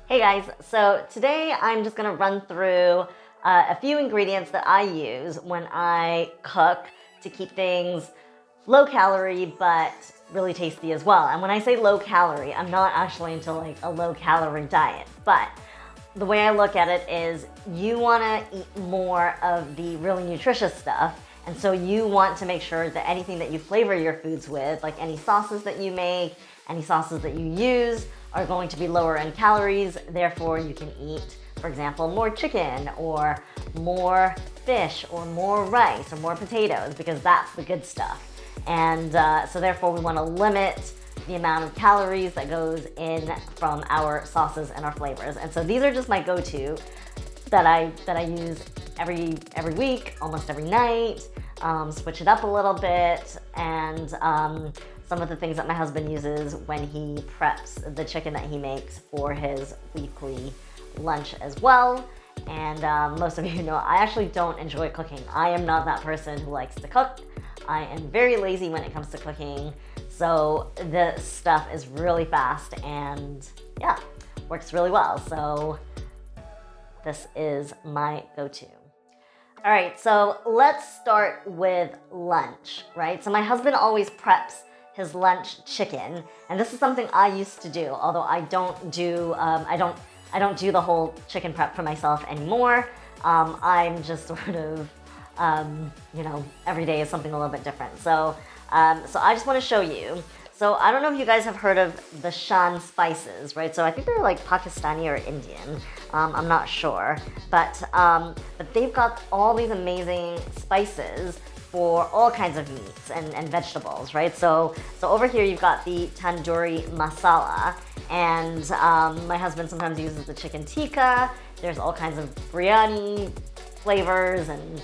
Hey guys, so today I'm just gonna run through a few ingredients that I use when I cook to keep things low calorie but really tasty as well. And when I say low calorie, I'm not actually into like a low calorie diet, but the way I look at it is you wanna eat more of the really nutritious stuff. And so you want to make sure that anything that you flavor your foods with, like any sauces that you make, any sauces that you use, are going to be lower in calories. Therefore, you can eat, for example, more chicken or more fish or more rice or more potatoes because that's the good stuff. And so therefore, we want to limit the amount of calories that goes in from our sauces and our flavors. And so these are just my go-to that I use every week, almost every night. Switch it up a little bit, and some of the things that my husband uses when he preps the chicken that he makes for his weekly lunch as well. And most of you know I actually don't enjoy cooking. I am not that person who likes to cook. I am very lazy when it comes to cooking. So this stuff is really fast and yeah, works really well. So this is my go-to. All right, so let's start with lunch, right? So my husband always preps his lunch chicken, and this is something I used to do, although I don't do the whole chicken prep for myself anymore. I'm just sort of, every day is something a little bit different. So I just want to show you. So I don't know if you guys have heard of the Shan spices, right? So I think they're like Pakistani or Indian. I'm not sure, but they've got all these amazing spices for all kinds of meats and vegetables, right? So over here you've got the tandoori masala, and my husband sometimes uses the chicken tikka. There's all kinds of biryani flavors and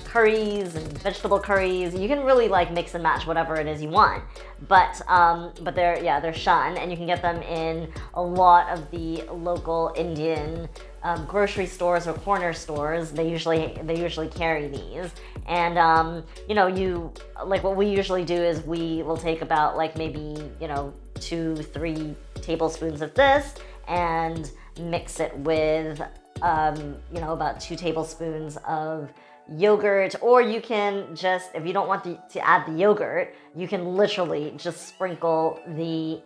curries and vegetable curries. You can really like mix and match whatever it is you want. But they're Shan, and you can get them in a lot of the local Indian grocery stores or corner stores. They usually carry these. And what we usually do is we will take about like maybe 2-3 tablespoons of this and mix it with about 2 tablespoons of yogurt, or you can just, if you don't want to add the yogurt, you can literally just sprinkle the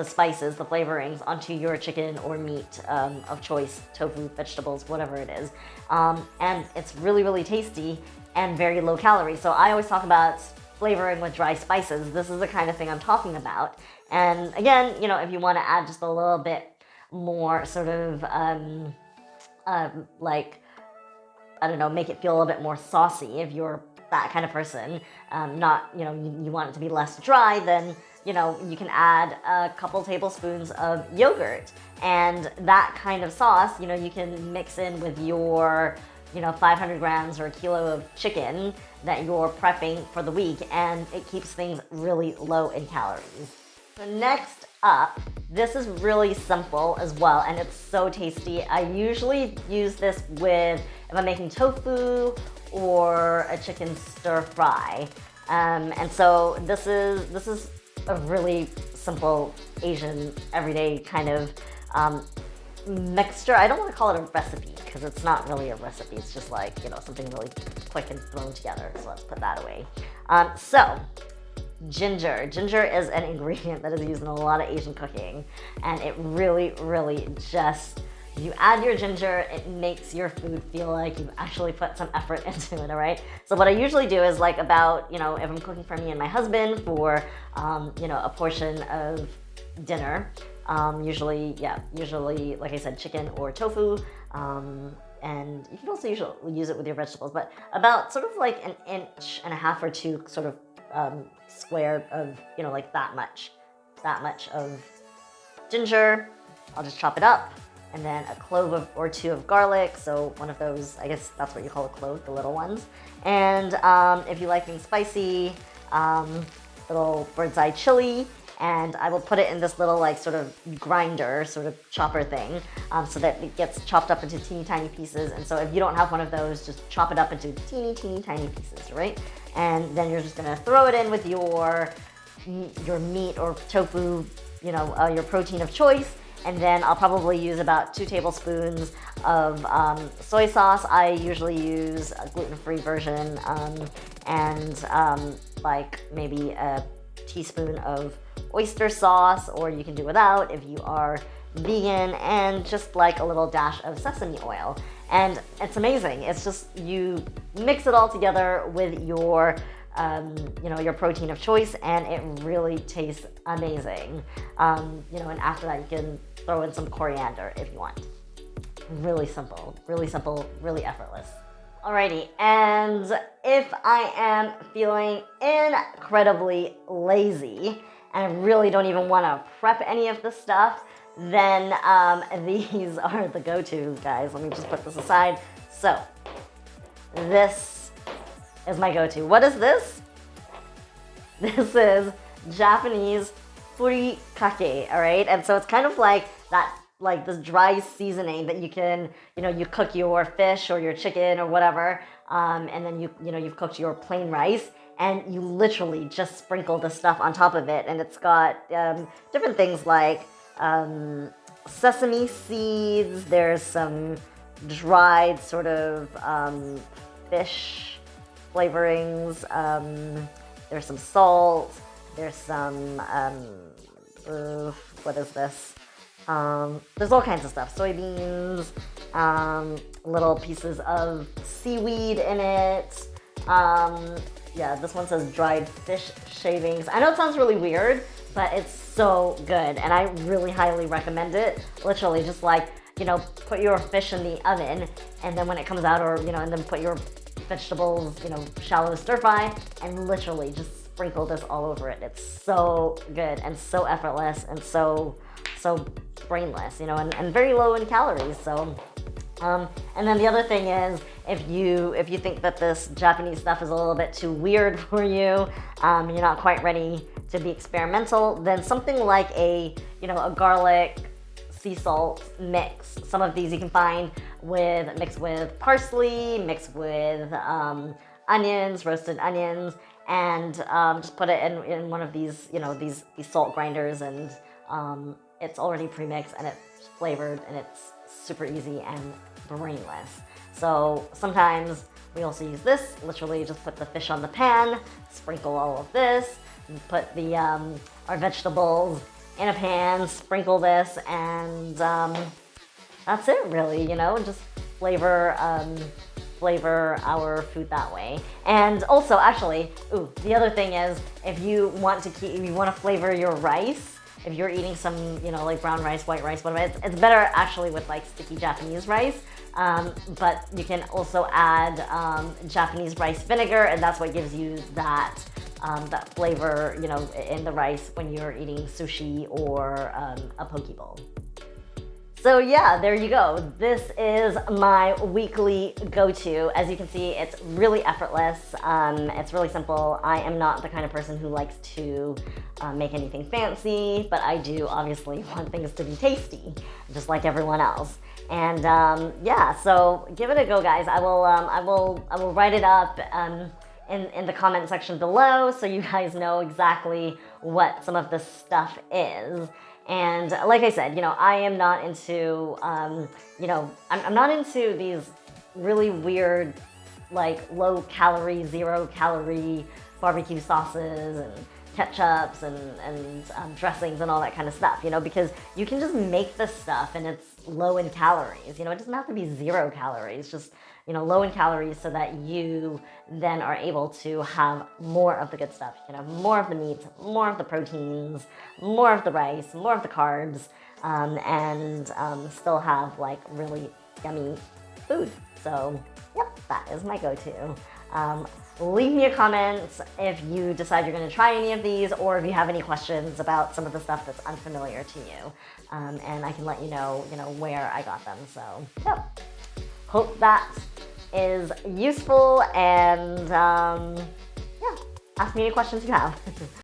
spices, the flavorings onto your chicken or meat of choice, tofu, vegetables, whatever it is. And it's really, really tasty and very low calorie. So I always talk about flavoring with dry spices. This is the kind of thing I'm talking about. And again, if you want to add just a little bit more sort of make it feel a little bit more saucy if you're that kind of person, you want it to be less dry, then you can add a couple tablespoons of yogurt, and that kind of sauce you can mix in with your 500 grams or a kilo of chicken that you're prepping for the week, and it keeps things really low in calories. So next up, this is really simple as well, and it's so tasty. I usually use this if I'm making tofu or a chicken stir fry. And so this is a really simple Asian everyday kind of mixture. I don't want to call it a recipe because it's not really a recipe. It's just like, something really quick and thrown together. So let's put that away. Ginger. Ginger is an ingredient that is used in a lot of Asian cooking, and it really, really just, you add your ginger, it makes your food feel like you've actually put some effort into it, all right? So what I usually do is like about, if I'm cooking for me and my husband for, a portion of dinner, usually, like I said, chicken or tofu, and you can also usually use it with your vegetables, but about sort of like 1.5 inches or 2 sort of square of, like that much of ginger. I'll just chop it up, and then a clove or 2 of garlic. So one of those, I guess that's what you call a clove, the little ones. And if you like things spicy, little bird's eye chili, and I will put it in this little like sort of grinder, sort of chopper thing, so that it gets chopped up into teeny tiny pieces. And so if you don't have one of those, just chop it up into teeny tiny pieces, right? And then you're just gonna throw it in with your meat or tofu your protein of choice. And then I'll probably use about 2 tablespoons of soy sauce. I usually use a gluten-free version, and like maybe a teaspoon of oyster sauce, or you can do without if you are vegan, and just like a little dash of sesame oil. And it's amazing. It's just, you mix it all together with your your protein of choice, and it really tastes amazing. And after that, you can throw in some coriander if you want. Really simple, really effortless. Alrighty, and if I am feeling incredibly lazy and I really don't even want to prep any of this stuff, then these are the go-to, guys. Let me just put this aside. So, this is my go-to. What is this? This is Japanese Furikake, all right? And so it's kind of like that, like this dry seasoning that you can, you cook your fish or your chicken or whatever, and then you've cooked your plain rice, and you literally just sprinkle the stuff on top of it, and it's got different things like sesame seeds. There's some dried sort of fish flavorings. There's some salt. There's some what is this? There's all kinds of stuff. Soybeans, little pieces of seaweed in it. Yeah, this one says dried fish shavings. I know it sounds really weird, but it's so good, and I really highly recommend it. Literally, just like, put your fish in the oven, and then when it comes out, or, and then put your vegetables, shallow stir fry, and literally just sprinkle this all over it. It's so good and so effortless and so brainless, and very low in calories. So, and then the other thing is, if you think that this Japanese stuff is a little bit too weird for you, you're not quite ready to be experimental, then something like a garlic sea salt mix. Some of these you can find mixed with parsley, mixed with onions, roasted onions, and just put it in one of these these salt grinders, and it's already pre-mixed and it's flavored, and it's super easy and brainless. So sometimes we also use this. Literally just put the fish on the pan, sprinkle all of this, and put our vegetables in a pan, sprinkle this, and that's it really, just flavor our food that way. And also, actually, the other thing is, if you want to flavor your rice, if you're eating some, like brown rice, white rice, whatever, it's better actually with like sticky Japanese rice. But you can also add Japanese rice vinegar, and that's what gives you that flavor, in the rice when you're eating sushi or a poke bowl. So yeah, there you go. This is my weekly go-to. As you can see, it's really effortless. It's really simple. I am not the kind of person who likes to make anything fancy, but I do obviously want things to be tasty, just like everyone else. And yeah, so give it a go, guys. I will write it up in the comment section below, so you guys know exactly what some of this stuff is. And like I said, I am not into, I'm not into these really weird, like low calorie, 0 calorie barbecue sauces and ketchups and dressings and all that kind of stuff, because you can just make this stuff and it's low in calories. It doesn't have to be 0 calories, just, low in calories, so that you then are able to have more of the good stuff. You can have more of the meat, more of the proteins, more of the rice, more of the carbs, and still have like really yummy food. So, yep, that is my go-to. Leave me a comment if you decide you're going to try any of these, or if you have any questions about some of the stuff that's unfamiliar to you, and I can let you know, where I got them. So, yep. Hope that is useful, and yeah, ask me any questions you have.